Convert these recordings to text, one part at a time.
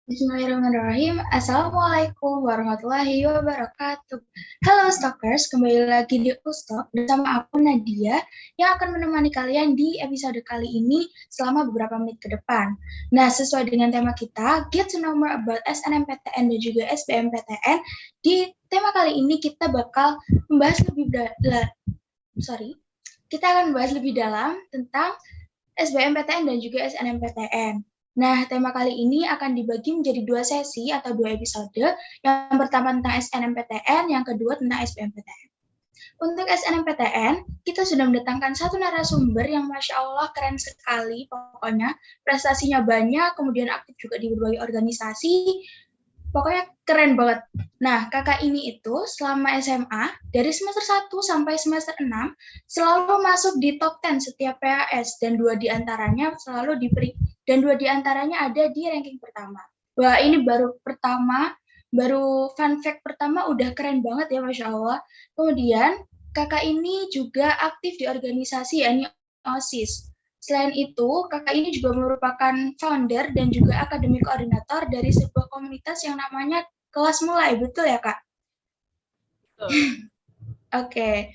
Bismillahirrahmanirrahim. Assalamualaikum warahmatullahi wabarakatuh. Halo Stalkers, kembali lagi di Ustok bersama aku Nadia yang akan menemani kalian di episode kali ini selama beberapa menit ke depan. Nah, sesuai dengan tema kita, Get to Know More About SNMPTN dan juga SBMPTN, di tema kali ini kita bakal membahas kita akan membahas lebih dalam tentang SBMPTN dan juga SNMPTN. Nah, tema kali ini akan dibagi menjadi dua sesi atau dua episode. Yang pertama tentang SNMPTN, yang kedua tentang SBMPTN. Untuk SNMPTN, kita sudah mendatangkan satu narasumber yang Masya Allah keren sekali pokoknya. Prestasinya banyak, kemudian aktif juga di berbagai organisasi. Pokoknya keren banget. Nah, kakak ini itu selama SMA, dari semester 1 sampai semester 6, selalu masuk di top 10 setiap PAS, dan dua diantaranya ada di ranking pertama. Wah, ini baru fun fact pertama udah keren banget ya, Masya Allah. Kemudian, kakak ini juga aktif di organisasi, yakni OSIS. Selain itu, kakak ini juga merupakan founder dan juga akademik koordinator dari sebuah komunitas yang namanya Kelas Mulai, betul ya, Kak? Betul. Oke.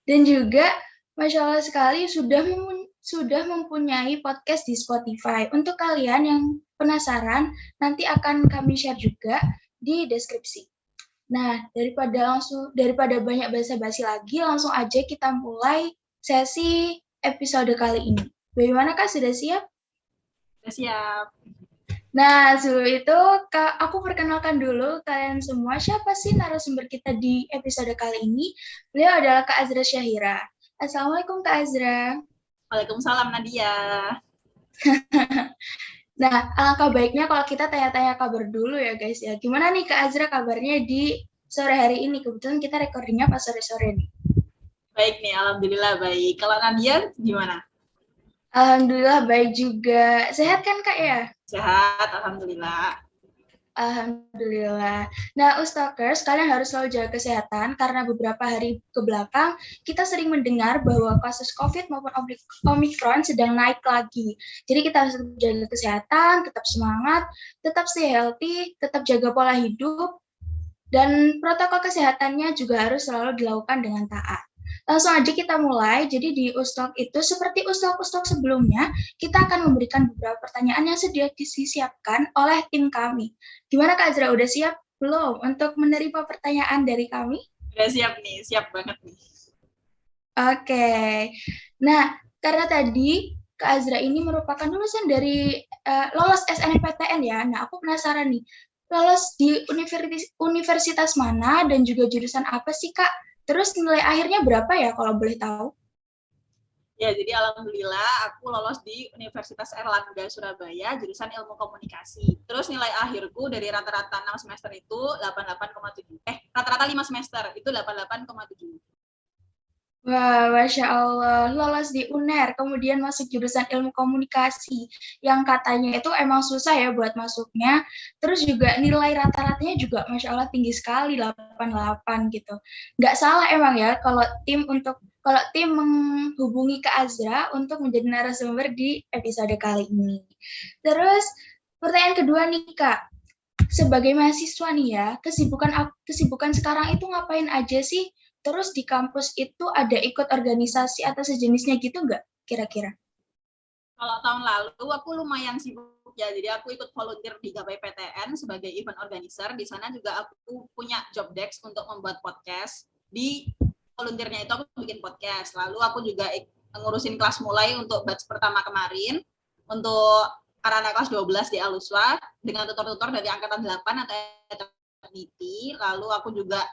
Dan juga, Masya Allah sekali, sudah mempunyai podcast di Spotify. Untuk kalian yang penasaran, nanti akan kami share juga di deskripsi. Nah, daripada banyak basa-basi lagi, langsung aja kita mulai sesi episode kali ini. Bagaimana, Kak? Sudah siap? Sudah siap. Nah, sebelum itu, aku perkenalkan dulu kalian semua. Siapa sih narasumber kita di episode kali ini? Beliau adalah Kak Azra Syahira. Assalamualaikum, Kak Azra. Waalaikumsalam Nadia. Nah, alangkah baiknya kalau kita tanya-tanya kabar dulu ya, guys ya. Gimana nih Kak Azra kabarnya di sore hari ini? Kebetulan kita recordingnya pas sore-sore nih. Baik nih, alhamdulillah baik. Kalau Nadia gimana? Alhamdulillah baik juga. Sehat kan, Kak ya? Sehat, alhamdulillah. Alhamdulillah. Nah, Ustalkers, kalian harus selalu jaga kesehatan karena beberapa hari ke belakang kita sering mendengar bahwa kasus COVID maupun Omicron sedang naik lagi. Jadi kita harus tetap jaga kesehatan, tetap semangat, tetap stay healthy, tetap jaga pola hidup, dan protokol kesehatannya juga harus selalu dilakukan dengan taat. Langsung aja kita mulai. Jadi di Ustalk itu seperti Ustalk-Ustalk sebelumnya, kita akan memberikan beberapa pertanyaan yang sudah disiapkan oleh tim kami. Gimana Kak Azra, udah siap belum untuk menerima pertanyaan dari kami? Udah siap nih, siap banget nih. Oke. Nah, karena tadi Kak Azra ini merupakan lulusan dari lolos SNMPTN ya. Nah, aku penasaran nih, lolos di universitas mana dan juga jurusan apa sih Kak? Terus nilai akhirnya berapa ya kalau boleh tahu? Ya, jadi alhamdulillah aku lolos di Universitas Erlangga Surabaya, jurusan Ilmu Komunikasi. Terus nilai akhirku dari rata-rata 6 semester itu 88,7. Rata-rata 5 semester itu 88,7. Wah, Masya Allah, lolos di UNER, kemudian masuk jurusan ilmu komunikasi, yang katanya itu emang susah ya buat masuknya, terus juga nilai rata-ratanya juga Masya Allah tinggi sekali, 88 gitu. Nggak salah emang ya kalau tim menghubungi Kak Azra untuk menjadi narasumber di episode kali ini. Terus, pertanyaan kedua nih Kak, sebagai mahasiswa nih ya, kesibukan sekarang itu ngapain aja sih? Terus di kampus itu ada ikut organisasi atau sejenisnya gitu nggak kira-kira? Kalau tahun lalu aku lumayan sibuk ya, jadi aku ikut volunteer di Gapai PTN sebagai event organizer. Di sana juga aku punya job desk untuk membuat podcast. Di volunteernya itu aku bikin podcast. Lalu aku juga ngurusin kelas mulai untuk batch pertama kemarin untuk anak-anak kelas 12 di Aluswa dengan tutor-tutor dari angkatan 8 atau eternity. Lalu aku juga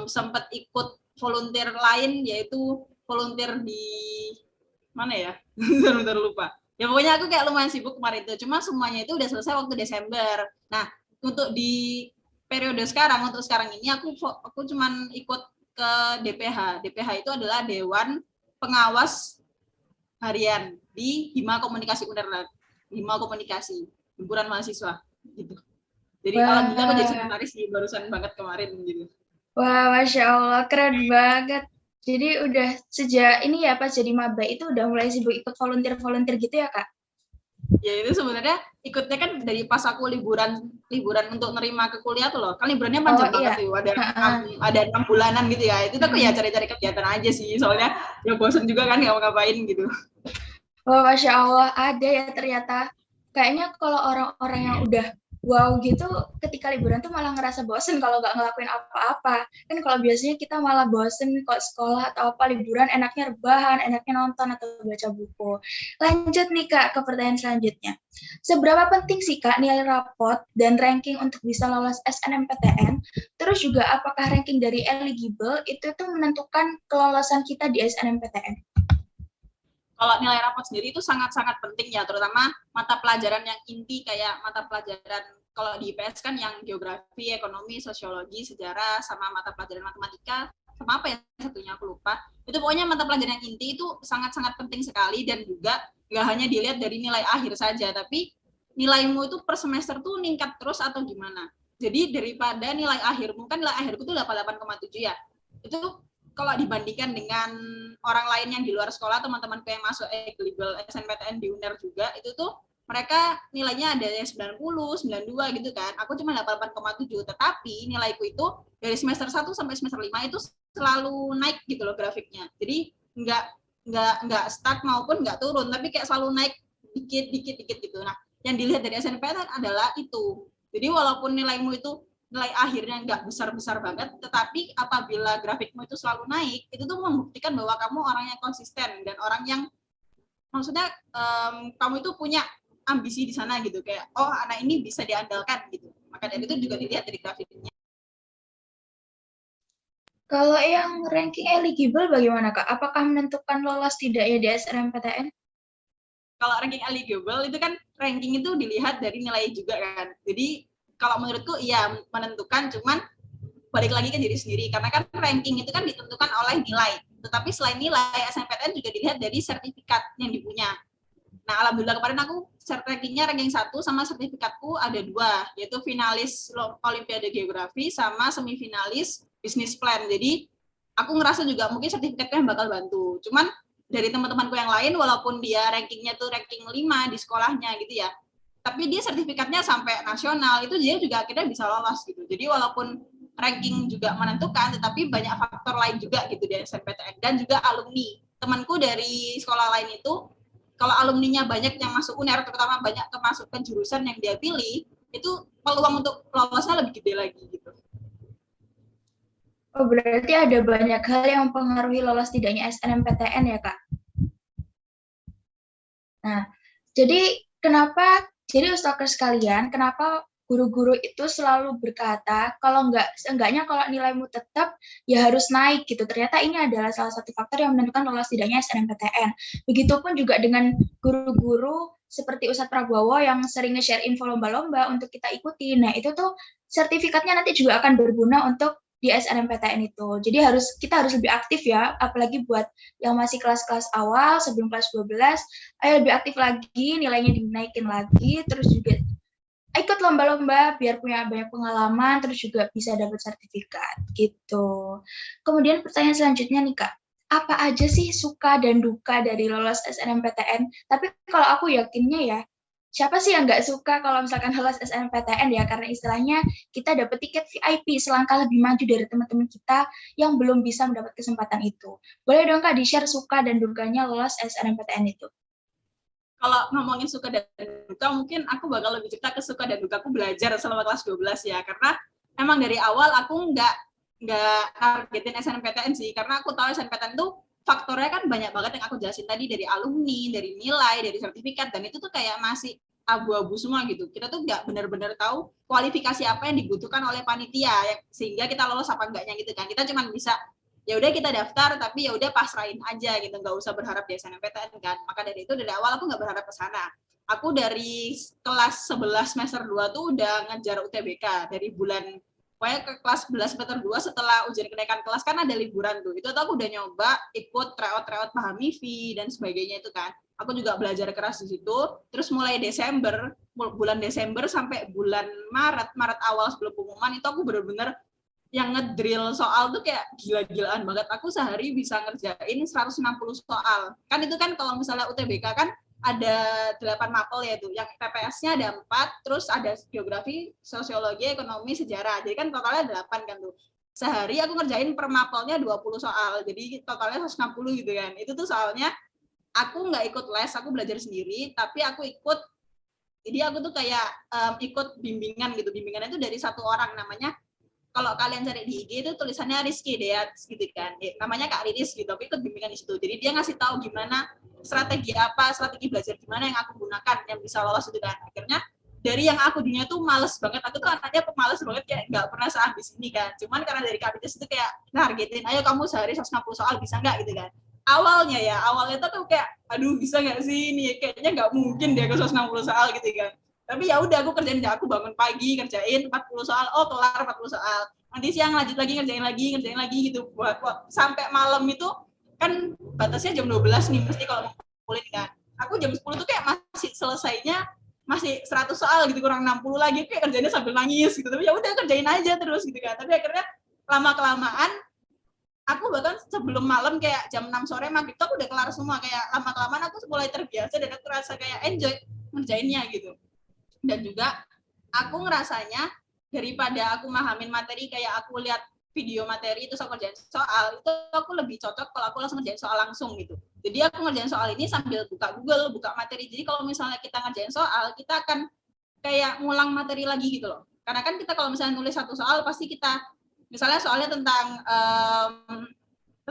sempat ikut volunteer lain, yaitu volunteer di mana ya? Bentar lupa. Ya pokoknya aku kayak lumayan sibuk kemarin itu. Cuma semuanya itu udah selesai waktu Desember. Nah, untuk di periode sekarang, untuk sekarang ini aku cuman ikut ke DPH. DPH itu adalah Dewan Pengawas Harian di Hima Komunikasi UNER. Hima Komunikasi, himpunan mahasiswa gitu. Jadi alhamdulillah aku jadi Wah, sekretaris di barusan banget kemarin gitu. wah, Masya Allah, keren banget. Jadi udah sejak ini ya pas jadi maba itu udah mulai sibuk ikut volunteer-volunteer gitu ya Kak? Ya itu sebenarnya ikutnya kan dari pas aku liburan untuk nerima ke kuliah tuh loh. Kan liburannya panjang banget tuh, ada 6 bulanan gitu ya. Itu aku ya cari-cari kegiatan aja sih. Soalnya ya bosen juga kan nggak mau ngapain gitu. Oh, Masya Allah, ada ya ternyata. Kayaknya kalau orang-orang yang udah wow gitu, ketika liburan tuh malah ngerasa bosen kalau nggak ngelakuin apa-apa. Kan kalau biasanya kita malah bosen kalau sekolah atau apa, liburan enaknya rebahan, enaknya nonton atau baca buku. Lanjut nih Kak, ke pertanyaan selanjutnya. Seberapa penting sih Kak nilai rapot dan ranking untuk bisa lolos SNMPTN? Terus juga apakah ranking dari eligible itu tuh menentukan kelolosan kita di SNMPTN? Kalau nilai rapot sendiri itu sangat-sangat penting ya, terutama mata pelajaran yang inti kayak mata pelajaran kalau di IPS kan yang geografi, ekonomi, sosiologi, sejarah, sama mata pelajaran matematika, sama apa ya satunya aku lupa. Itu pokoknya mata pelajaran yang inti itu sangat-sangat penting sekali, dan juga nggak hanya dilihat dari nilai akhir saja, tapi nilaimu itu per semester tuh meningkat terus atau gimana. Jadi daripada nilai akhirmu, kan nilai akhirku tuh 88,7 ya, itu kalau dibandingkan dengan orang lain yang di luar sekolah, teman-temanku yang masuk eligible SNPTN di UNER juga, itu tuh mereka nilainya ada yang 90, 92 gitu kan. Aku cuma 88,7, tetapi nilaiku itu dari semester 1 sampai semester 5 itu selalu naik gitu loh grafiknya. Jadi nggak stuck maupun nggak turun, tapi kayak selalu naik dikit gitu. Nah, yang dilihat dari SNPTN adalah itu. Jadi walaupun nilaimu itu nilai akhirnya nggak besar-besar banget, tetapi apabila grafikmu itu selalu naik, itu tuh membuktikan bahwa kamu orang yang konsisten dan orang yang maksudnya kamu itu punya ambisi di sana gitu, kayak oh anak ini bisa diandalkan gitu. Maka dari itu juga dilihat dari grafiknya. Kalau yang ranking eligible bagaimana Kak? Apakah menentukan lolos tidaknya di SNMPTN? Kalau ranking eligible itu kan ranking itu dilihat dari nilai juga kan. Jadi kalau menurutku iya menentukan, cuman balik lagi ke diri sendiri, karena kan ranking itu kan ditentukan oleh nilai, tetapi selain nilai SNPTN juga dilihat dari sertifikat yang dipunya. Nah, alhamdulillah kemarin aku rankingnya ranking 1 sama sertifikatku ada 2, yaitu finalis Olimpiade Geografi sama semifinalis Business Plan. Jadi aku ngerasa juga mungkin sertifikatnya bakal bantu. Cuman dari teman-temanku yang lain, walaupun dia rankingnya tuh ranking 5 di sekolahnya gitu ya, tapi dia sertifikatnya sampai nasional, itu dia juga akhirnya bisa lolos gitu. Jadi walaupun ranking juga menentukan, tetapi banyak faktor lain juga gitu di SNPTN, dan juga alumni. Temanku dari sekolah lain itu, kalau alumninya banyak yang masuk UNER, terutama banyak kemasukan jurusan yang dia pilih, itu peluang untuk lolosnya lebih gede lagi gitu. Oh, berarti ada banyak hal yang mempengaruhi lolos tidaknya SNMPTN ya, Kak? Nah, jadi Ustakers sekalian, kenapa guru-guru itu selalu berkata, kalau seenggaknya kalau nilaimu tetap, ya harus naik gitu. Ternyata ini adalah salah satu faktor yang menentukan lolos tidaknya SNMPTN. Begitupun juga dengan guru-guru seperti Ustadz Prabowo yang sering nge-share info lomba-lomba untuk kita ikuti. Nah, itu tuh sertifikatnya nanti juga akan berguna untuk di SNMPTN itu. Jadi kita harus lebih aktif ya, apalagi buat yang masih kelas-kelas awal sebelum kelas 12, ayo lebih aktif lagi, nilainya dinaikin lagi, terus juga ikut lomba-lomba biar punya banyak pengalaman, terus juga bisa dapat sertifikat gitu. Kemudian pertanyaan selanjutnya nih Kak, apa aja sih suka dan duka dari lolos SNMPTN? Tapi kalau aku yakinnya ya, siapa sih yang nggak suka kalau misalkan lolos SNMPTN ya, karena istilahnya kita dapat tiket VIP selangkah lebih maju dari teman-teman kita yang belum bisa mendapat kesempatan itu. Boleh dong Kak di-share suka dan dukanya lolos SNMPTN itu? Kalau ngomongin suka dan duka, mungkin aku bakal lebih cerita ke suka dan duka aku belajar selama kelas 12 ya, karena emang dari awal aku nggak targetin SNMPTN sih, karena aku tahu SNMPTN itu faktornya kan banyak banget yang aku jelasin tadi, dari alumni, dari nilai, dari sertifikat, dan itu tuh kayak masih abu-abu semua gitu. Kita tuh nggak benar-benar tahu kualifikasi apa yang dibutuhkan oleh panitia, sehingga kita lolos apa enggaknya gitu kan. Kita cuma bisa ya udah kita daftar, tapi ya udah pasrahin aja gitu, nggak usah berharap di SNMPTN kan. Maka dari itu dari awal aku nggak berharap ke sana. Aku dari kelas 11 semester 2 tuh udah ngejar UTBK dari bulan, pokoknya ke kelas 11 semester 2 setelah ujian kenaikan kelas kan ada liburan tuh. Itu tuh aku udah nyoba ikut tryout paham MIFI dan sebagainya itu kan. Aku juga belajar keras di situ. Terus mulai Desember, bulan Desember sampai bulan Maret awal sebelum pengumuman itu aku bener-bener yang ngedrill soal tuh kayak gila-gilaan banget. Aku sehari bisa ngerjain 160 soal. Kan itu kan kalau misalnya UTBK kan ada 8 mapel ya tuh, yang PPS-nya ada 4, terus ada geografi, sosiologi, ekonomi, sejarah. Jadi kan totalnya 8 kan tuh. Sehari aku ngerjain per mapelnya 20 soal, jadi totalnya 160 gitu kan. Itu tuh soalnya aku nggak ikut les, aku belajar sendiri, tapi aku ikut, jadi aku tuh kayak ikut bimbingan gitu. Bimbingannya itu dari satu orang, namanya, kalau kalian cari di IG itu tulisannya Rizky Deat gitu kan, namanya Kak Riris gitu, tapi ikut bimbingan di situ. Jadi dia ngasih tahu gimana strategi belajar gimana yang aku gunakan yang bisa lolos gitu kan. Akhirnya dari yang aku dunia tuh males banget, aku tuh anaknya pemalas banget, kayak nggak pernah seambis ini kan. Cuman karena dari Kak Riris itu kayak nargetin, ayo kamu sehari 160 soal bisa nggak gitu kan. Awalnya tuh kayak, aduh bisa nggak sih ini, kayaknya nggak mungkin deh aku 160 soal gitu kan. Tapi ya udah aku kerjain, aku bangun pagi kerjain 40 soal, oh kelar 40 soal. Nanti siang lanjut lagi ngerjain lagi gitu buat sampai malam itu kan batasnya jam 12 nih mesti kalau mau kumpulin kan. Aku jam 10 tuh kayak masih selesainya masih 100 soal gitu, kurang 60 lagi, kayak kerjanya sambil nangis gitu. Tapi ya udah kerjain aja terus gitu kan. Tapi akhirnya lama kelamaan aku bahkan sebelum malam kayak jam 6 sore maghrib tuh aku udah kelar semua, kayak lama kelamaan aku mulai terbiasa dan aku rasa kayak enjoy ngerjainnya gitu. Dan juga aku ngerasanya daripada aku mahamin materi kayak aku lihat video materi itu aku kerjain soal, itu aku lebih cocok kalau aku langsung ngerjain soal langsung gitu. Jadi aku ngerjain soal ini sambil buka Google, buka materi. Jadi kalau misalnya kita ngerjain soal, kita akan kayak ngulang materi lagi gitu loh. Karena kan kita kalau misalnya nulis satu soal, pasti kita, misalnya soalnya tentang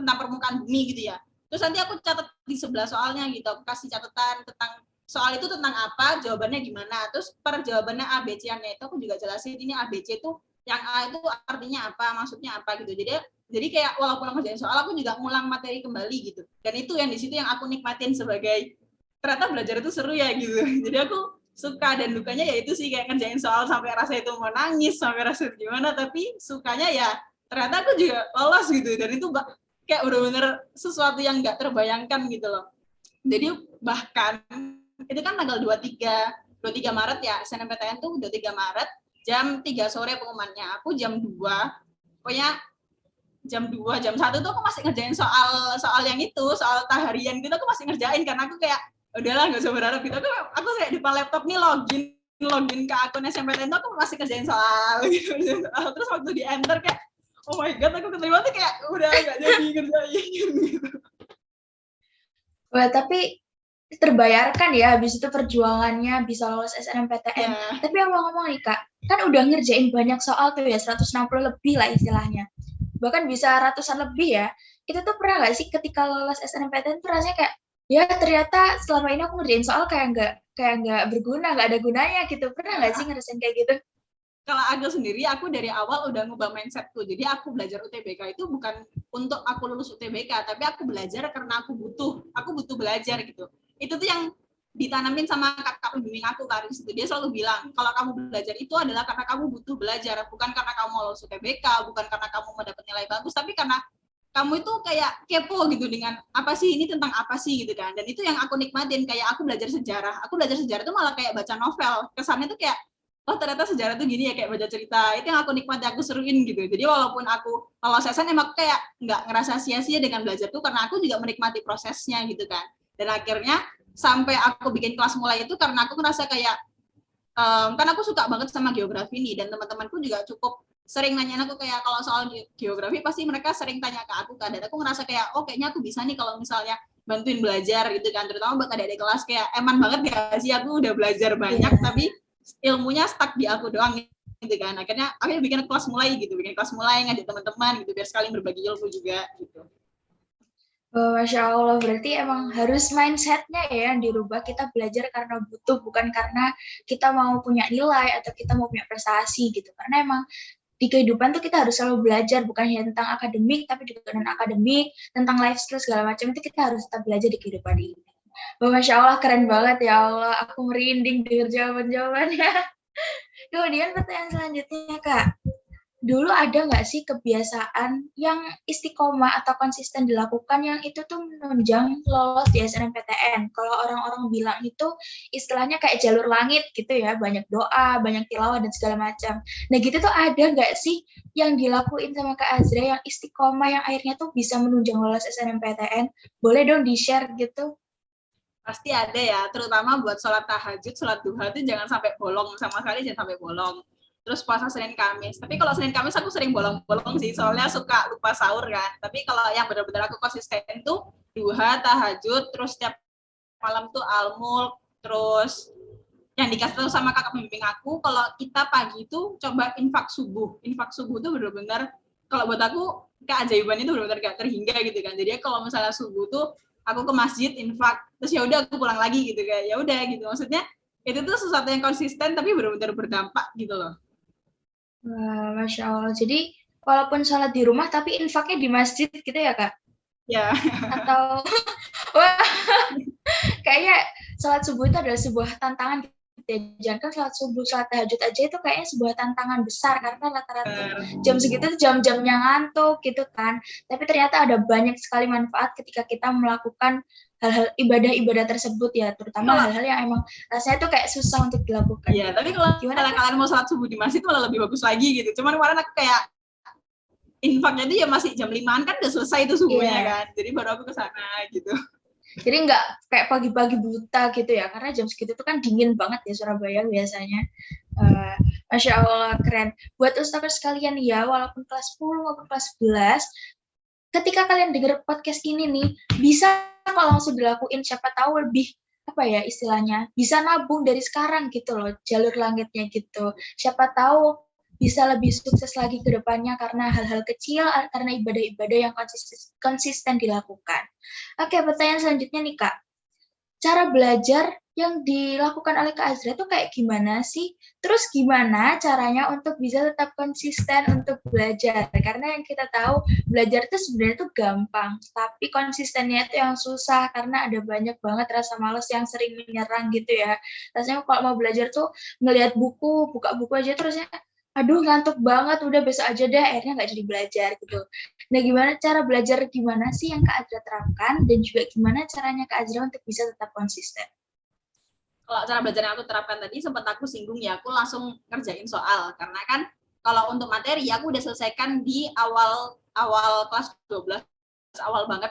permukaan bumi gitu ya. Terus nanti aku catat di sebelah soalnya gitu, aku kasih catatan tentang soal itu tentang apa, jawabannya gimana. Terus per jawabannya A, B, C-nya itu aku juga jelasin ini A, B, C itu, yang A itu artinya apa, maksudnya apa gitu. Jadi kayak walaupun aku ngerjain soal, aku juga ngulang materi kembali gitu. Dan itu yang di situ yang aku nikmatin sebagai, ternyata belajar itu seru ya gitu. Jadi aku suka dan dukanya ya itu sih, kayak ngerjain soal sampai rasa itu mau nangis, sampai rasa gimana, tapi sukanya ya ternyata aku juga lolos gitu. Dan itu kayak bener-bener sesuatu yang nggak terbayangkan gitu loh. Jadi bahkan itu kan tanggal 23 Maret ya, SNMPTN tuh 23 Maret, jam 3 sore pengumumannya. Aku jam 2, pokoknya jam 1 tuh aku masih ngerjain soal yang itu, soal taharian gitu aku masih ngerjain, karena aku kayak udahlah nggak usah berharap gitu. Aku kayak di depan laptop nih login ke akun SNMPTN tuh aku masih ngerjain soal gitu. Terus waktu di enter kayak, oh my god, aku keterima tuh kayak udah nggak jadi ngerjain gitu. Wah, tapi terbayarkan ya habis itu perjuangannya bisa lolos SNMPTN. Yeah. Tapi yang mau ngomong nih Kak, kan udah ngerjain banyak soal tuh ya, 160 lebih lah istilahnya. Bahkan bisa ratusan lebih ya. Itu tuh pernah nggak sih ketika lolos SNMPTN tuh rasanya kayak, ya ternyata selama ini aku ngerjain soal kayak nggak berguna, nggak ada gunanya gitu. Pernah nggak sih ngerasain kayak gitu? Kalau aku sendiri, aku dari awal udah ngubah mindsetku. Jadi aku belajar UTBK itu bukan untuk aku lulus UTBK, tapi aku belajar karena aku butuh belajar gitu. Itu tuh yang ditanamin sama kakak pembimbing aku kali itu. Dia selalu bilang, kalau kamu belajar itu adalah karena kamu butuh belajar, bukan karena kamu mau lulus UTBK, bukan karena kamu mau dapat nilai bagus, tapi karena kamu itu kayak kepo gitu dengan apa sih ini, tentang apa sih gitu kan. Dan itu yang aku nikmatin, kayak aku belajar sejarah itu malah kayak baca novel, kesannya tuh kayak, oh ternyata sejarah tuh gini ya, kayak baca cerita. Itu yang aku nikmati, aku seruin gitu. Jadi walaupun aku lolos SN, emang kayak nggak ngerasa sia-sia dengan belajar tuh, karena aku juga menikmati prosesnya gitu kan. Dan akhirnya sampai aku bikin kelas mulai itu karena aku ngerasa kayak, kan aku suka banget sama geografi nih, dan teman-temanku juga cukup sering nanya aku, kayak kalau soal geografi pasti mereka sering tanya ke aku kan. Dan aku ngerasa kayak, oh kayaknya aku bisa nih kalau misalnya bantuin belajar gitu kan, terutama buat adik-adik kelas. Kayak eman banget gak sih aku udah belajar banyak, tapi ilmunya stuck di aku doang gitu kan. Akhirnya bikin kelas mulai ngajak teman-teman gitu, biar sekali berbagi ilmu juga gitu. Oh, Masya Allah, berarti emang harus mindset-nya ya yang dirubah. Kita belajar karena butuh, bukan karena kita mau punya nilai atau kita mau punya prestasi gitu. Karena emang di kehidupan tuh kita harus selalu belajar, bukan hanya tentang akademik, tapi juga non akademik, tentang life skill segala macam itu kita harus tetap belajar di kehidupan ini. Oh, Masya Allah, keren banget ya Allah. Aku merinding dengar jawaban-jawabannya. Kemudian pertanyaan selanjutnya, Kak. Dulu ada nggak sih kebiasaan yang istiqomah atau konsisten dilakukan yang itu tuh menunjang lolos di SNMPTN? Kalau orang-orang bilang itu istilahnya kayak jalur langit gitu ya, banyak doa, banyak tilawah dan segala macam. Nah gitu tuh ada nggak sih yang dilakuin sama Kak Azra yang istiqomah yang akhirnya tuh bisa menunjang lolos SNMPTN? Boleh dong di-share gitu? Pasti ada ya, terutama buat sholat tahajud, sholat duha itu jangan sampai bolong, sama sekali jangan sampai bolong. Terus puasa Senin Kamis. Tapi kalau Senin Kamis aku sering bolong-bolong sih, soalnya suka lupa sahur kan. Tapi kalau yang benar-benar aku konsisten tuh duha, tahajud, terus setiap malam tuh almul, terus yang dikasih tahu sama kakak pembimbing aku, kalau kita pagi itu coba infak subuh. Infak subuh tuh benar-benar, kalau buat aku keajaiban itu benar-benar gak terhingga gitu kan. Jadi kalau misalnya subuh tuh aku ke masjid infak, terus ya udah aku pulang lagi gitu kayak ya udah gitu. Maksudnya itu tuh sesuatu yang konsisten tapi benar-benar berdampak gitu loh. Wah, Masya Allah. Jadi, walaupun sholat di rumah, tapi infaknya di masjid gitu ya, Kak? Ya. Atau, wah, kayaknya sholat subuh itu adalah sebuah tantangan gitu ya. Jangan kan sholat subuh, sholat tahajud aja itu kayaknya sebuah tantangan besar, karena rata-rata jam segitu tuh jam-jamnya ngantuk gitu kan. Tapi ternyata ada banyak sekali manfaat ketika kita melakukan hal-hal ibadah-ibadah tersebut ya, terutama Kalau hal-hal yang emang rasanya tuh kayak susah untuk dilakukan. iya, tapi kalau Gimana, Kak? kalian mau sholat subuh di masjid malah lebih bagus lagi gitu. Cuman kemarin aku kayak infaknya itu ya masih jam 5-an kan udah selesai itu subuhnya kan. Jadi baru aku ke sana gitu. Jadi nggak kayak pagi-pagi buta gitu ya, karena jam segitu tuh kan dingin banget ya Surabaya biasanya. Masya Allah, keren. Buat ustazah sekalian ya, walaupun kelas 10 maupun kelas 11, ketika kalian denger podcast ini nih, bisa kalau langsung dilakuin, siapa tahu lebih apa ya istilahnya, bisa nabung dari sekarang gitu loh, jalur langitnya gitu. Siapa tahu bisa lebih sukses lagi ke depannya karena hal-hal kecil, karena ibadah-ibadah yang konsisten dilakukan. Oke, pertanyaan selanjutnya nih Kak. Cara belajar yang dilakukan oleh Kak Azra itu kayak gimana sih? Terus gimana caranya untuk bisa tetap konsisten untuk belajar? Karena yang kita tahu belajar itu sebenarnya itu gampang, tapi konsistennya itu yang susah karena ada banyak banget rasa malas yang sering menyerang gitu ya. Rasanya kalau mau belajar tuh ngelihat buku, buka buku aja terusnya aduh ngantuk banget, udah besok aja deh, akhirnya nggak jadi belajar gitu. Nah, gimana cara belajar gimana sih yang Kak Azra terapkan dan juga gimana caranya Kak Azra untuk bisa tetap konsisten? Kalau cara belajar yang aku terapkan tadi sempat aku singgung ya, aku langsung ngerjain soal karena kan kalau untuk materi aku udah selesaikan di awal awal kelas 12, awal banget.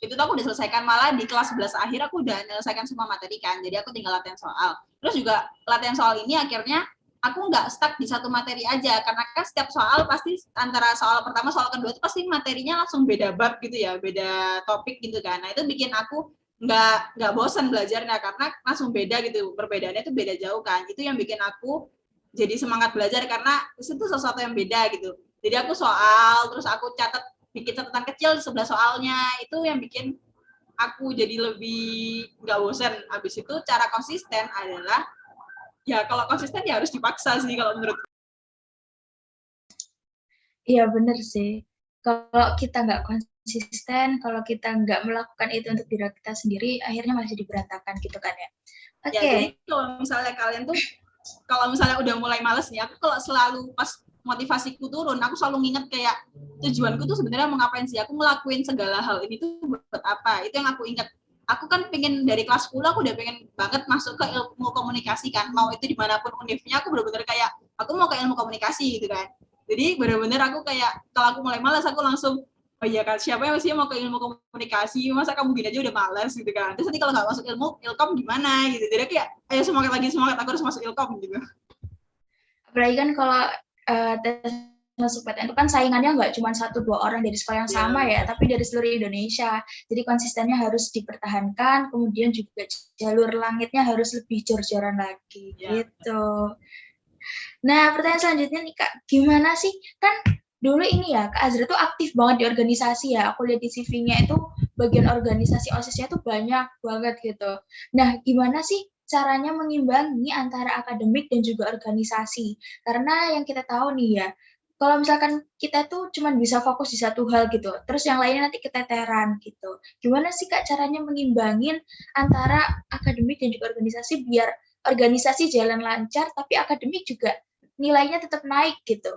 Itu tuh aku udah selesaikan, malah di kelas 11 akhir aku udah menyelesaikan semua materi kan. Jadi aku tinggal latihan soal. Terus juga latihan soal ini akhirnya aku nggak stuck di satu materi aja karena kan setiap soal pasti antara soal pertama soal kedua itu pasti materinya langsung beda bab gitu ya, beda topik gitu kan. Nah itu bikin aku nggak bosan belajarnya karena langsung beda gitu, perbedaannya itu beda jauh kan. Itu yang bikin aku jadi semangat belajar karena itu sesuatu yang beda gitu. Jadi aku soal terus aku catat, bikin catatan kecil di sebelah soalnya, itu yang bikin aku jadi lebih nggak bosan. Habis itu cara konsisten adalah ya kalau konsisten ya harus dipaksa sih kalau menurut. Iya bener sih. Kalau kita nggak konsisten, kalau kita nggak melakukan itu untuk diri kita sendiri, akhirnya masih diberantakan gitu kan ya. Ya Oke. jadi kalau misalnya kalian tuh kalau misalnya udah mulai males nih, aku kalau selalu pas motivasiku turun, aku selalu nginget kayak tujuanku tuh sebenarnya mau ngapain sih? Aku ngelakuin segala hal ini tuh buat apa? Itu yang aku inget. Aku kan pengen dari kelas 10 aku udah pengen banget masuk ke ilmu komunikasi kan. Mau itu dimanapun univnya aku bener-bener kayak aku mau ke ilmu komunikasi gitu kan. Jadi bener-bener aku kayak kalau aku mulai malas aku langsung oh iya kan siapa yang mestinya mau ke ilmu komunikasi, masa kamu gini aja udah malas gitu kan. Terus nanti kalau nggak masuk ilkom gimana gitu. Jadi kayak ayo semangat lagi, semangat, aku harus masuk ilkom gitu. Apalagi kan kalau tes masuk PTN itu kan saingannya nggak cuma 1-2 orang dari sekolah yang sama ya, tapi dari seluruh Indonesia. Jadi konsistennya harus dipertahankan, kemudian juga jalur langitnya harus lebih jor-joran lagi Ya. gitu. Nah, pertanyaan selanjutnya nih Kak, gimana sih? Kan dulu ini ya, Kak Azra tuh aktif banget di organisasi ya. Aku lihat di CV-nya itu bagian organisasi OSIS-nya tuh banyak banget gitu. Nah, gimana sih caranya mengimbangi antara akademik dan juga organisasi? Karena yang kita tahu nih ya, kalau misalkan kita tuh cuma bisa fokus di satu hal gitu, terus yang lainnya nanti keteteran gitu. Gimana sih Kak caranya mengimbangin antara akademik dan juga organisasi biar organisasi jalan lancar, tapi akademik juga nilainya tetap naik gitu.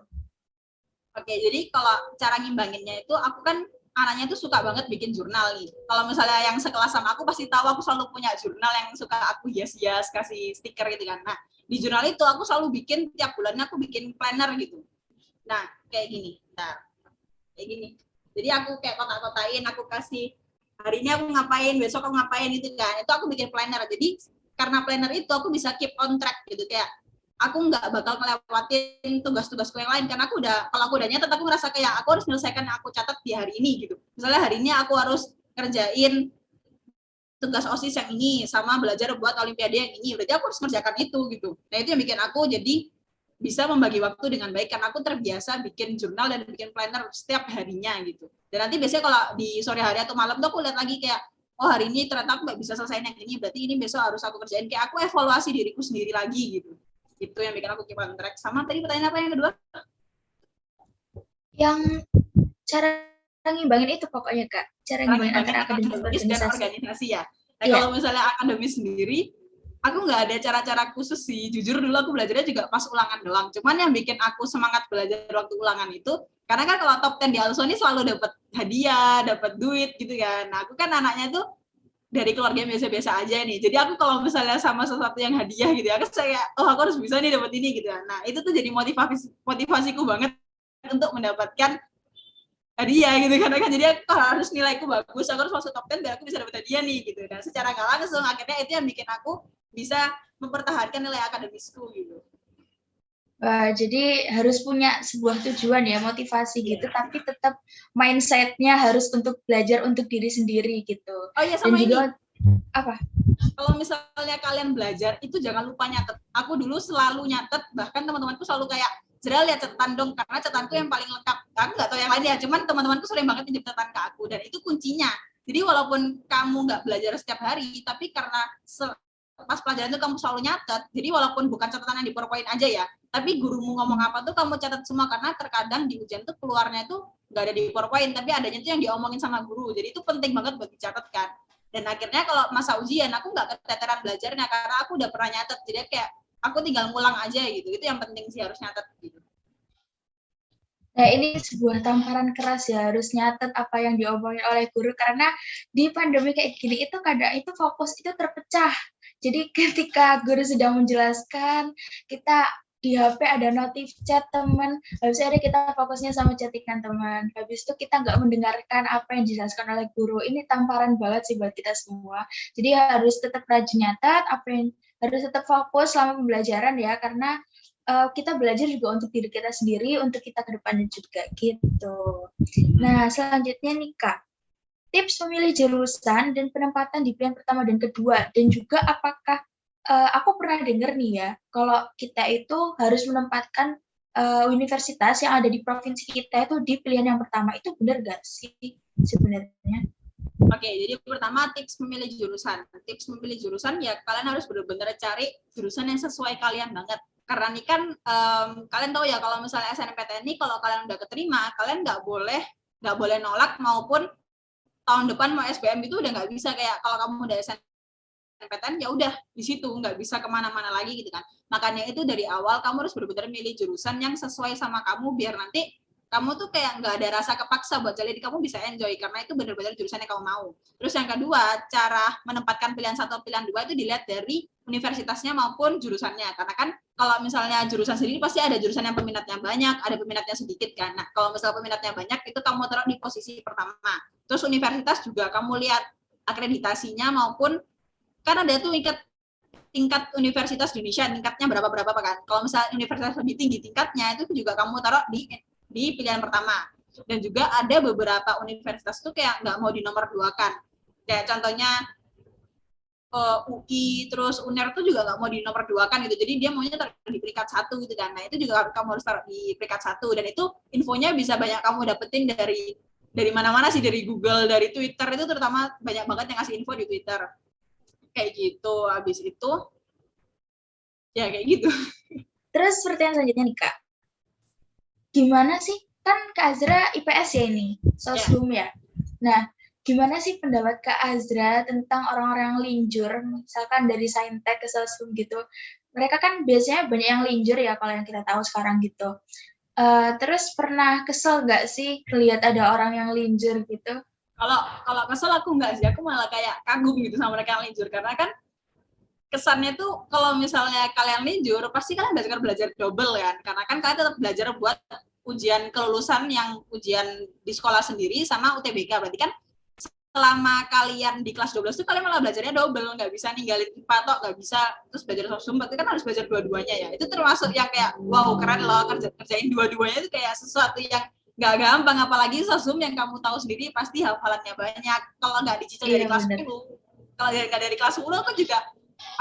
Oke, jadi kalau cara ngimbanginnya itu aku kan anaknya tuh suka banget bikin jurnal nih. Kalau misalnya yang sekelas sama aku pasti tahu aku selalu punya jurnal yang suka aku hias-hias kasih stiker gitu kan. Nah, di jurnal itu aku selalu bikin tiap bulannya aku bikin planner gitu. Nah, kayak gini. Nah, kayak gini. Jadi aku kayak kotak-kotain, aku kasih hari ini aku ngapain, besok aku ngapain gitu kan. Itu aku bikin planner. Jadi karena planner itu aku bisa keep on track gitu, kayak aku nggak bakal ngelewatin tugas-tugasku yang lain karena kalau aku udah nyatet aku ngerasa kayak aku harus menyelesaikan yang aku catat di hari ini gitu. Misalnya hari ini aku harus kerjain tugas OSIS yang ini sama belajar buat olimpiade yang ini, berarti aku harus mengerjakan itu gitu. Nah itu yang bikin aku jadi bisa membagi waktu dengan baik karena aku terbiasa bikin jurnal dan bikin planner setiap harinya gitu. Dan nanti biasanya kalau di sore hari atau malam tuh aku lihat lagi kayak, oh hari ini ternyata aku nggak bisa selesai yang ini, berarti ini besok harus aku kerjain. Kayak aku evaluasi diriku sendiri lagi gitu. Itu yang bikin aku keep on track. Sama tadi pertanyaan apa yang kedua? Yang cara ngimbangin itu pokoknya Kak. Cara ngimbangin antara akademis dan organisasi ya. Nah Iya. kalau misalnya akademis sendiri, aku nggak ada cara-cara khusus sih. Jujur dulu aku belajarnya juga pas ulangan doang. Cuman yang bikin aku semangat belajar waktu ulangan itu, karena kan kalau top 10 di ALSO ini selalu dapat hadiah, dapat duit gitu kan. Nah aku kan anaknya tuh dari keluarga yang biasa-biasa aja nih. Jadi aku kalau misalnya sama sesuatu yang hadiah gitu, aku kayak, oh aku harus bisa nih dapat ini gitu. Nah itu tuh jadi motivasiku banget untuk mendapatkan hadiah gitu, karena kan jadi aku harus nilaiku bagus, aku harus masuk top 10 biar aku bisa dapat hadiah nih gitu. Dan secara nggak langsung akhirnya itu yang bikin aku bisa mempertahankan nilai akademisku gitu. Jadi harus punya sebuah tujuan ya, motivasi gitu, tapi tetap mindset-nya harus untuk belajar untuk diri sendiri gitu. Oh iya, sama dan juga ini. Apa? Kalau misalnya kalian belajar, itu jangan lupa nyatet. Aku dulu selalu nyatet, bahkan teman-temanku selalu kayak, Zera lihat catatan dong, karena catatanku yang paling lengkap. Aku nggak tahu yang lain ya, cuman teman-temanku sering banget pinjam catatan ke aku, dan itu kuncinya. Jadi walaupun kamu nggak belajar setiap hari, tapi karena pas pelajaran itu kamu selalu nyatet, jadi walaupun bukan catatan yang di PowerPoint aja ya, tapi gurumu ngomong apa tuh kamu catat semua, karena terkadang di ujian tuh keluarnya tuh nggak ada di PowerPoint, tapi adanya tuh yang diomongin sama guru, jadi itu penting banget buat dicatat kan. Dan akhirnya kalau masa ujian aku nggak keteteran belajarnya karena aku udah pernah nyatet, jadi kayak aku tinggal ngulang aja gitu. Itu yang penting sih, harus nyatet gitu. Nah, ini sebuah tamparan keras ya, harus nyatet apa yang diomongin oleh guru, karena di pandemi kayak gini itu kadang itu fokus itu terpecah. Jadi ketika guru sedang menjelaskan, kita di HP ada notif chat teman, habis ada kita fokusnya sama chattingan teman, habis itu kita nggak mendengarkan apa yang dijelaskan oleh guru. Ini tamparan banget sih buat kita semua. Jadi harus tetap rajin nyatet, harus tetap fokus selama pembelajaran ya, karena kita belajar juga untuk diri kita sendiri, untuk kita ke depannya juga gitu. Nah, selanjutnya nih Kak, tips memilih jurusan dan penempatan di pilihan pertama dan kedua, dan juga apakah aku pernah dengar nih ya, kalau kita itu harus menempatkan universitas yang ada di provinsi kita itu di pilihan yang pertama, itu benar gak sih sebenarnya? Oke, jadi pertama tips memilih jurusan. Tips memilih jurusan ya kalian harus benar-benar cari jurusan yang sesuai kalian banget. Karena ini kan kalian tahu ya kalau misalnya SNMPTN ini kalau kalian udah keterima, kalian nggak boleh nolak, maupun tahun depan mau SBM itu udah nggak bisa, kayak kalau kamu udah SNMPTN ya udah di situ, nggak bisa kemana-mana lagi gitu kan. Makanya itu dari awal kamu harus benar-benar milih jurusan yang sesuai sama kamu, biar nanti kamu tuh kayak nggak ada rasa kepaksa buat jadi kamu bisa enjoy, karena itu benar-benar jurusan yang kamu mau. Terus yang kedua, cara menempatkan pilihan satu pilihan dua itu dilihat dari universitasnya maupun jurusannya, karena kan kalau misalnya jurusan sendiri pasti ada jurusan yang peminatnya banyak, ada peminatnya sedikit kan. Nah kalau misalnya peminatnya banyak itu kamu taruh di posisi pertama. Terus universitas juga kamu lihat akreditasinya, maupun kan ada tuh tingkat universitas di Indonesia, tingkatnya berapa kan. Kalau misalnya universitas lebih tinggi tingkatnya, itu juga kamu taruh di pilihan pertama. Dan juga ada beberapa universitas tuh kayak nggak mau di nomor 2 kan. Kayak contohnya UI, terus UNER tuh juga nggak mau di nomor 2 kan gitu. Jadi dia maunya taruh di peringkat 1 gitu kan. Nah itu juga kamu harus taruh di peringkat 1. Dan itu infonya bisa banyak kamu dapetin dari mana-mana sih, dari Google, dari Twitter, itu terutama banyak banget yang ngasih info di Twitter. Kayak gitu. Habis itu ya kayak gitu. Terus pertanyaan selanjutnya nih Kak, gimana sih, kan Kak Azra IPS ya ini, Soshum ya. Nah, gimana sih pendapat Kak Azra tentang orang-orang linjur, misalkan dari Saintek ke Soshum gitu. Mereka kan biasanya banyak yang linjur ya, kalau yang kita tahu sekarang gitu. Terus pernah kesel nggak sih lihat ada orang yang linjur gitu? Kalau kesel aku nggak sih, aku malah kayak kagum gitu sama mereka yang linjur, karena kan kesannya tuh kalau misalnya kalian linjur pasti kalian belajar double kan, karena kan kalian tetap belajar buat ujian kelulusan yang ujian di sekolah sendiri sama UTBK, berarti kan selama kalian di kelas 12 tuh kalian malah belajarnya double, nggak bisa ninggalin IPA toh, nggak bisa terus belajar sosum, berarti kan harus belajar dua-duanya ya. Itu termasuk yang kayak wow keren loh, kerjain dua-duanya itu kayak sesuatu yang nggak gampang, apalagi sosum yang kamu tahu sendiri pasti hafalannya banyak. Kalau nggak dicicil dari kelas 10, kalau nggak dari kelas 10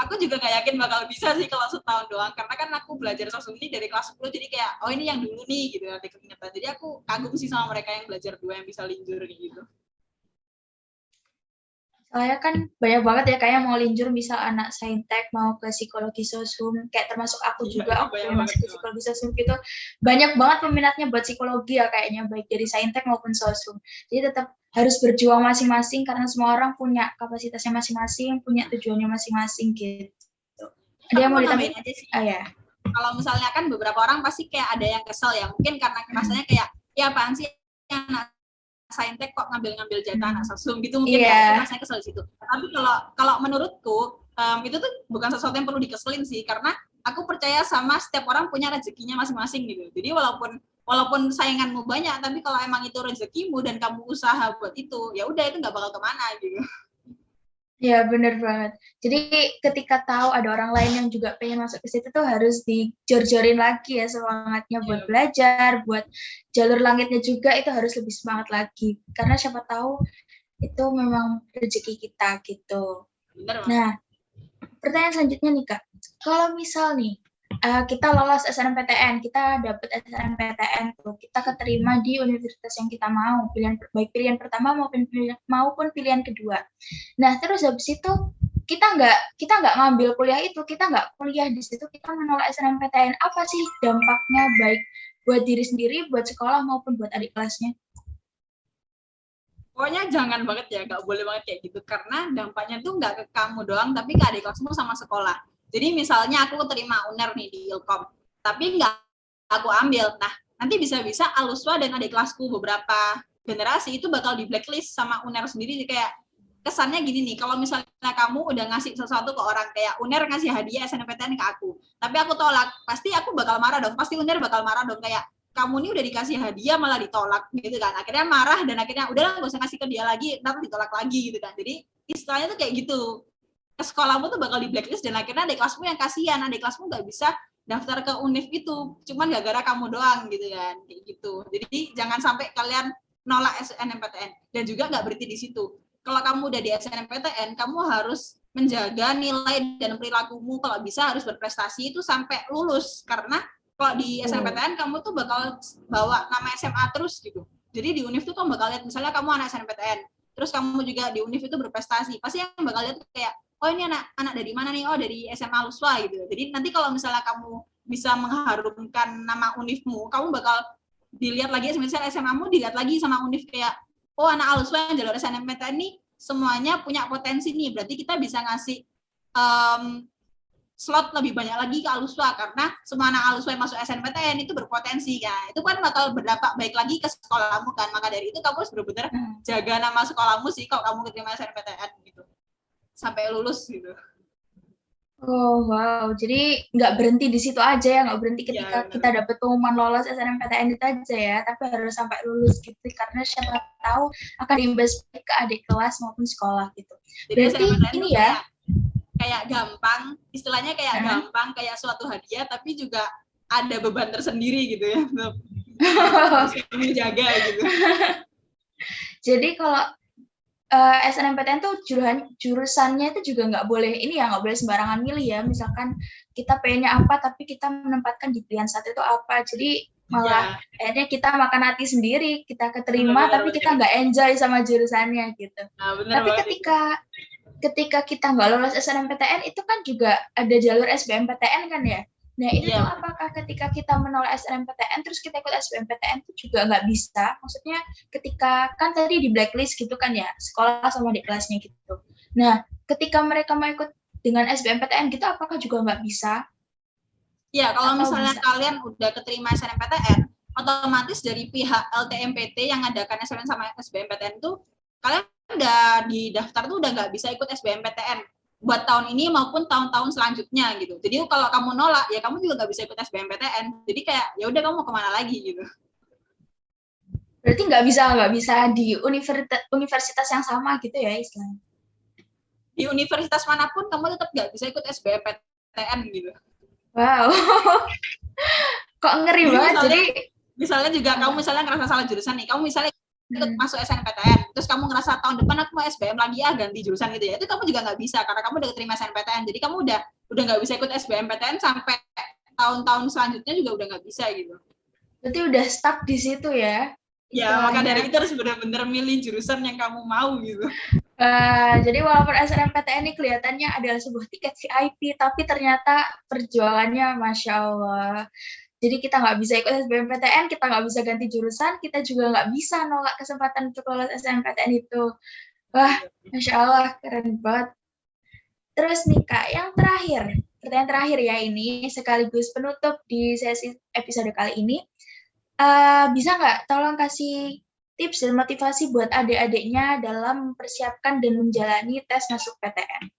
aku juga nggak yakin bakal bisa sih kalau setahun doang, karena kan aku belajar sosum ini dari kelas 10, jadi kayak oh ini yang dulu nih gitu, nanti keingetan. Jadi aku kagum sih sama mereka yang belajar dua yang bisa linjur kayak gitu. Soalnya kan banyak banget ya kayak mau linjur, misal anak saintek mau ke psikologi sosum, kayak termasuk aku juga, aku pengen masuk ke psikologi sosum gitu. Banyak banget peminatnya buat psikologi ya kayaknya, baik dari saintek maupun sosum. Jadi tetap harus berjuang masing-masing karena semua orang punya kapasitasnya masing-masing, punya tujuannya masing-masing gitu. Ada yang mau ditambahin aja sih. Ya. Kalau misalnya kan beberapa orang pasti kayak ada yang kesel ya, mungkin karena rasanya kayak ya apaan sih anak saintek kok ngambil jatah anak sosum gitu, mungkin ya rasanya kesel di situ. Tapi kalau menurutku itu tuh bukan sesuatu yang perlu dikeselin sih, karena aku percaya sama setiap orang punya rezekinya masing-masing gitu. Jadi walaupun sainganmu banyak, tapi kalau emang itu rezekimu dan kamu usaha buat itu, ya udah itu nggak bakal kemana gitu. Ya bener banget. Jadi ketika tahu ada orang lain yang juga pengen masuk ke situ tuh harus dijor-jorin lagi ya semangatnya buat belajar, buat jalur langitnya juga itu harus lebih semangat lagi. Karena siapa tahu itu memang rezeki kita gitu. Bener, nah, pertanyaan selanjutnya nih Kak. Kalau misal nih kita lolos SNMPTN, kita dapat SNMPTN tuh, kita keterima di universitas yang kita mau, baik pilihan pertama maupun pilihan kedua. Nah, terus habis itu kita nggak ngambil kuliah itu, kita nggak kuliah di situ, kita menolak SNMPTN. Apa sih dampaknya baik buat diri sendiri, buat sekolah maupun buat adik kelasnya? Pokoknya jangan banget ya, nggak boleh banget kayak gitu, karena dampaknya tuh nggak ke kamu doang, tapi ke adik kelasmu sama sekolah. Jadi misalnya aku terima UNER nih di Ilkom, tapi nggak aku ambil. Nah, nanti bisa-bisa Aluswa dan adik kelasku beberapa generasi itu bakal di blacklist sama UNER sendiri. Kayak kesannya gini nih, kalau misalnya kamu udah ngasih sesuatu ke orang, kayak UNER ngasih hadiah SNMPTN ke aku, tapi aku tolak, pasti aku bakal marah dong, pasti UNER bakal marah dong, kayak kamu ini udah dikasih hadiah malah ditolak gitu kan. Akhirnya marah dan akhirnya udahlah gak usah kasih ke dia lagi, ntar ditolak lagi gitu kan. Jadi istilahnya tuh kayak gitu, ke sekolahmu tuh bakal di blacklist dan akhirnya adik kelasmu yang kasihan, adik kelasmu nggak bisa daftar ke univ itu cuman gara-gara kamu doang gitu kan, kayak gitu. Jadi jangan sampai kalian nolak SNMPTN, dan juga nggak berhenti di situ. Kalau kamu udah di SNMPTN, kamu harus menjaga nilai dan perilakumu, kalau bisa harus berprestasi itu sampai lulus, karena kalau di SNMPTN kamu tuh bakal bawa nama SMA terus gitu. Jadi di univ tuh kamu bakal lihat, misalnya kamu anak SNMPTN, terus kamu juga di univ itu berprestasi, pasti yang bakal lihat kayak oh ini anak dari mana nih, oh dari SMA Luswa gitu. Jadi nanti kalau misalnya kamu bisa mengharumkan nama univmu, kamu bakal dilihat lagi, misalnya SMA-mu dilihat lagi sama univ, kayak oh anak Aluswa yang jalur SNMPTN ini semuanya punya potensi nih, berarti kita bisa ngasih slot lebih banyak lagi ke Aluswa, karena semua anak Aluswa yang masuk SNMPTN itu berpotensi kan. Itu kan bakal berdampak baik lagi ke sekolahmu kan. Maka dari itu kamu harus benar-benar jaga nama sekolahmu sih kalau kamu keterima SNMPTN gitu, sampai lulus gitu. Oh wow, jadi nggak berhenti di situ aja ya, nggak berhenti ketika kita dapat pengumuman lolos SNMPTN itu aja ya, tapi harus sampai lulus gitu, karena siapa tahu akan imbas ke adik kelas maupun sekolah gitu. Jadi berarti ini ya kayak gampang, istilahnya kayak gampang, kayak suatu hadiah, tapi juga ada beban tersendiri gitu ya, harus menjaga gitu. Jadi kalau SNMPTN tuh jurusannya itu juga nggak boleh ini ya, nggak boleh sembarangan milih ya. Misalkan kita pengennya apa tapi kita menempatkan di pilihan satu itu apa, jadi malah akhirnya kita makan hati sendiri, kita keterima tapi kita nggak enjoy sama jurusannya gitu. Tapi ketika kita nggak lolos SNMPTN itu kan juga ada jalur SBMPTN kan ya. Nah itu tuh apakah ketika kita menolak SNMPTN terus kita ikut SBMPTN itu juga nggak bisa? Maksudnya ketika kan tadi di blacklist gitu kan ya, sekolah sama di kelasnya gitu. Nah ketika mereka mau ikut dengan SBMPTN gitu apakah juga nggak bisa? Ya kalau misalnya kalian udah keterima SNMPTN, otomatis dari pihak LTMPT yang ngadakan SNM sama SBMPTN itu kalian udah di daftar tuh udah nggak bisa ikut SBMPTN buat tahun ini maupun tahun-tahun selanjutnya gitu. Jadi kalau kamu nolak ya kamu juga nggak bisa ikut SBMPTN. Jadi kayak ya udah kamu mau kemana lagi gitu. Berarti nggak bisa di universitas yang sama gitu ya istilahnya. Di universitas manapun kamu tetap nggak bisa ikut SBMPTN gitu. Wow. Kok ngeri Jadi banget. Jadi misalnya juga kamu misalnya ngerasa salah jurusan nih, kamu misalnya ikut masuk SNPTN, terus kamu ngerasa tahun depan aku mau SBM lagi ganti jurusan gitu ya, itu kamu juga nggak bisa karena kamu udah terima SNPTN, jadi kamu udah nggak bisa ikut SBMPTN sampai tahun-tahun selanjutnya juga udah nggak bisa gitu. Berarti udah stuck di situ ya? Ya, maka dari itu harus benar-benar milih jurusan yang kamu mau gitu. Jadi walaupun SNMPTN ini kelihatannya adalah sebuah tiket VIP, tapi ternyata perjuangannya Masya Allah. Jadi kita nggak bisa ikut SBMPTN, kita nggak bisa ganti jurusan, kita juga nggak bisa nolak kesempatan untuk lolos SNMPTN itu. Wah, Masya Allah, keren banget. Terus nih Kak, yang terakhir, pertanyaan terakhir ya ini, sekaligus penutup di sesi episode kali ini. Bisa nggak tolong kasih tips dan motivasi buat adik-adiknya dalam mempersiapkan dan menjalani tes masuk PTN?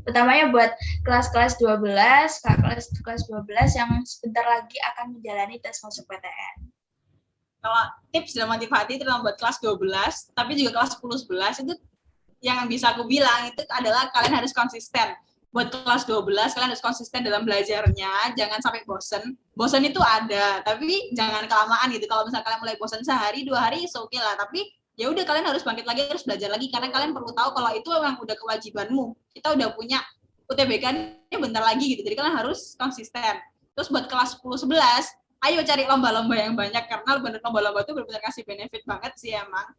Utamanya buat kelas-kelas 12, kelas 12 yang sebentar lagi akan menjalani tes masuk PTN. Kalau tips dan motivasi terutama buat kelas 12, tapi juga kelas 10, 11, itu yang bisa aku bilang itu adalah kalian harus konsisten. Buat kelas 12, kalian harus konsisten dalam belajarnya, jangan sampai bosen. Bosen itu ada, tapi jangan kelamaan gitu. Kalau misalnya kalian mulai bosen sehari, 2 hari, oke okay lah. Tapi ya udah kalian harus bangkit lagi, harus belajar lagi, karena kalian perlu tahu kalau itu memang udah kewajibanmu. Kita udah punya UTBK-nya bentar lagi gitu, jadi kalian harus konsisten. Terus buat kelas 10, 11, ayo cari lomba-lomba yang banyak, karena lomba-lomba itu benar-benar kasih benefit banget sih emang.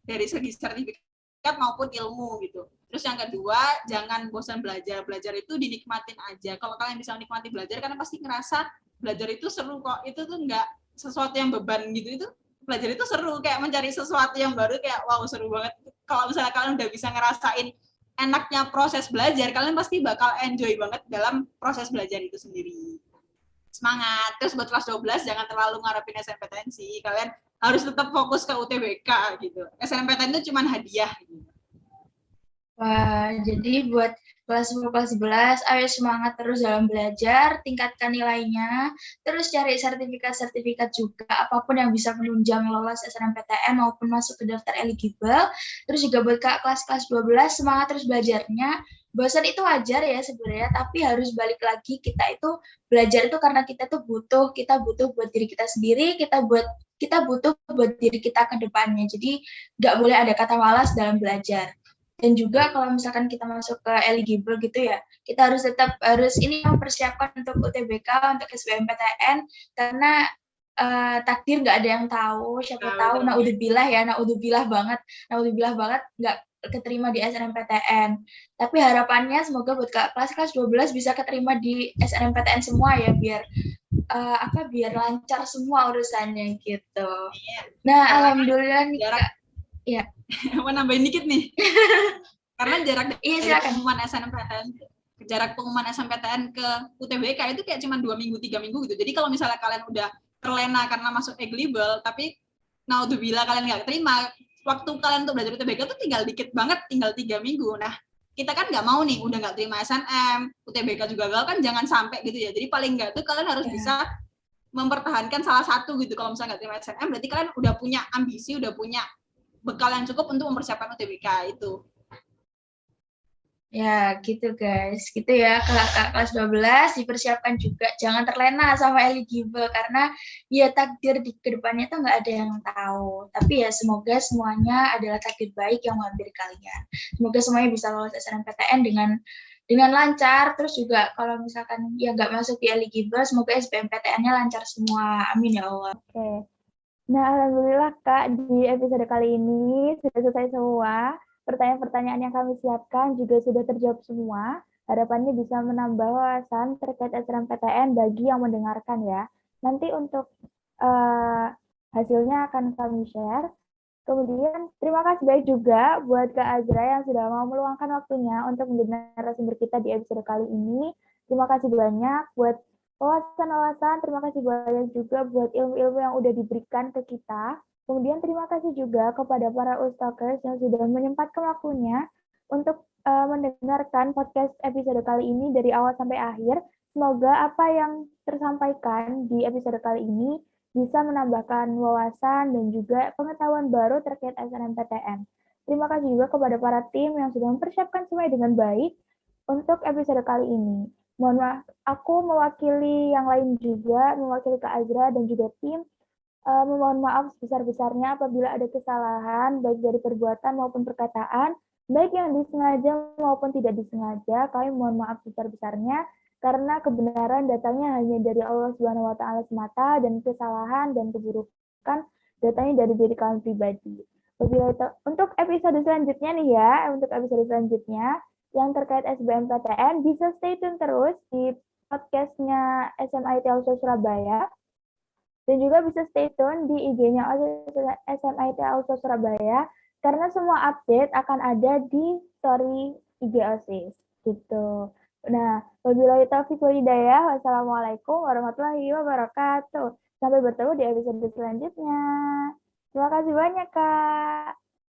Dari segi sertifikat maupun ilmu gitu. Terus yang kedua, jangan bosan belajar. Belajar itu dinikmatin aja. Kalau kalian bisa menikmati belajar, karena pasti ngerasa belajar itu seru kok. Itu tuh nggak sesuatu yang beban gitu. Itu belajar itu seru, kayak mencari sesuatu yang baru, kayak wow seru banget. Kalau misalnya kalian udah bisa ngerasain enaknya proses belajar, kalian pasti bakal enjoy banget dalam proses belajar itu sendiri. Semangat. Terus buat kelas 12 jangan terlalu ngarepin SNPTN sih. Kalian harus tetap fokus ke UTBK gitu. SNMPTN itu cuma hadiah gitu. Wah, jadi buat kelas 10, kelas 11, ayo semangat terus dalam belajar, tingkatkan nilainya, terus cari sertifikat-sertifikat juga, apapun yang bisa menunjang lolos SNMPTN maupun masuk ke daftar eligible. Terus juga buat kelas-kelas 12, semangat terus belajarnya. Bosan itu wajar ya sebenarnya, tapi harus balik lagi, kita itu belajar itu karena kita butuh buat diri kita sendiri, kita butuh buat diri kita ke depannya. Jadi nggak boleh ada kata malas dalam belajar. Dan juga kalau misalkan kita masuk ke eligible gitu ya, kita harus ini mempersiapkan untuk UTBK, untuk SBMPTN, karena takdir nggak ada yang tahu, siapa tahu, naudzubillah banget nggak keterima di SNMPTN. Tapi harapannya semoga buat kelas-kelas 12 bisa keterima di SNMPTN semua ya, biar lancar semua urusannya gitu. Nah, alhamdulillah nih Kak. Ya. Mau nambahin dikit nih. Karena jarak dari pengumuman SNMPTN ke UTBK itu kayak cuma 2 minggu, 3 minggu gitu. Jadi kalau misalnya kalian udah terlena karena masuk eligible, tapi naudzubillah kalian nggak terima, waktu kalian untuk belajar UTBK itu tinggal dikit banget, tinggal 3 minggu. Nah, kita kan nggak mau nih, udah nggak terima SNM, UTBK juga gagal, kan jangan sampai gitu ya. Jadi paling nggak tuh kalian harus bisa mempertahankan salah satu gitu. Kalau misalnya nggak terima SNM, berarti kalian udah punya ambisi, udah punya bekal yang cukup untuk mempersiapkan UTBK itu. Ya, gitu guys. Gitu ya, kelas 12 dipersiapkan juga. Jangan terlena sama eligible, karena ya takdir di kedepannya tuh nggak ada yang tahu. Tapi ya semoga semuanya adalah takdir baik yang menghampiri kalian. Semoga semuanya bisa lolos SNMPTN dengan lancar. Terus juga kalau misalkan ya nggak masuk di eligible, semoga SBMPTN-nya lancar semua. Amin ya Allah. Oke. Nah, alhamdulillah Kak, di episode kali ini sudah selesai semua. Pertanyaan-pertanyaan yang kami siapkan juga sudah terjawab semua. Harapannya bisa menambah wawasan terkait SNMPTN bagi yang mendengarkan ya. Nanti untuk hasilnya akan kami share. Kemudian terima kasih banyak juga buat Kak Azra yang sudah mau meluangkan waktunya untuk menjadi narasumber kita di episode kali ini. Terima kasih banyak buat wawasan-wawasan, terima kasih banyak juga buat ilmu-ilmu yang udah diberikan ke kita. Kemudian terima kasih juga kepada para Ustalkers yang sudah menyempatkan waktunya untuk mendengarkan podcast episode kali ini dari awal sampai akhir. Semoga apa yang tersampaikan di episode kali ini bisa menambahkan wawasan dan juga pengetahuan baru terkait SNMPTN. Terima kasih juga kepada para tim yang sudah mempersiapkan semuanya dengan baik untuk episode kali ini. Mohon maaf, aku mewakili yang lain juga, mewakili Kak Azra dan juga tim, memohon maaf sebesar-besarnya apabila ada kesalahan, baik dari perbuatan maupun perkataan, baik yang disengaja maupun tidak disengaja. Kami mohon maaf sebesar-besarnya, karena kebenaran datangnya hanya dari Allah Subhanahu wa Ta'ala semata, dan kesalahan dan keburukan datangnya dari diri kalian pribadi. Untuk episode selanjutnya nih ya, untuk episode selanjutnya yang terkait SBMPTN, bisa stay tune terus di podcastnya SMIT Also Surabaya, dan juga bisa stay tune di IG-nya SMIT Also Surabaya, karena semua update akan ada di story IG OSIS gitu. Nah, wabillahi taufiq wal hidayah. Wassalamualaikum warahmatullahi wabarakatuh. Sampai bertemu di episode selanjutnya. Terima kasih banyak, Kak.